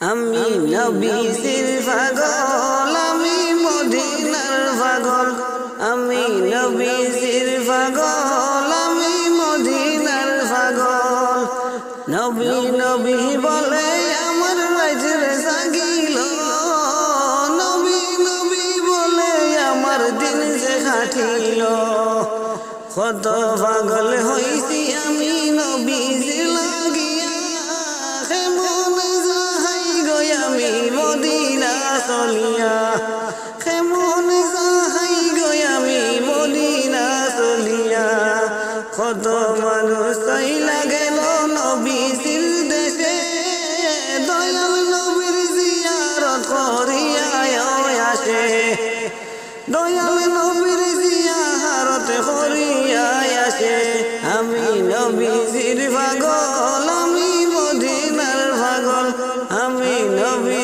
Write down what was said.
আমি নবীজির পাগল, আমি মদিনার পাগল। আমি নবীজির পাগল, আমি মদিনার পাগল। নবী নবী বলে আমার রাজ্যের জাগিল, নবী নবী বলে আমার দিন যে কাটিল। কত পাগল হইছি আমি নবীজি লাগিয়া, কেমন যাই গই আমি মদিনা চলিয়া, কেমন যাই গই আমি মদিনা চলিয়া। কত মানুষ চাইলা গেল নবীজির দেশে, দয়াল নবীর জিয়ারত করিয়া আসে, দয়াল নবীর জিয়ারত করিয়া আসে। আমি নবীজির পাগল, আমি মদিনার পাগল। আমি নবী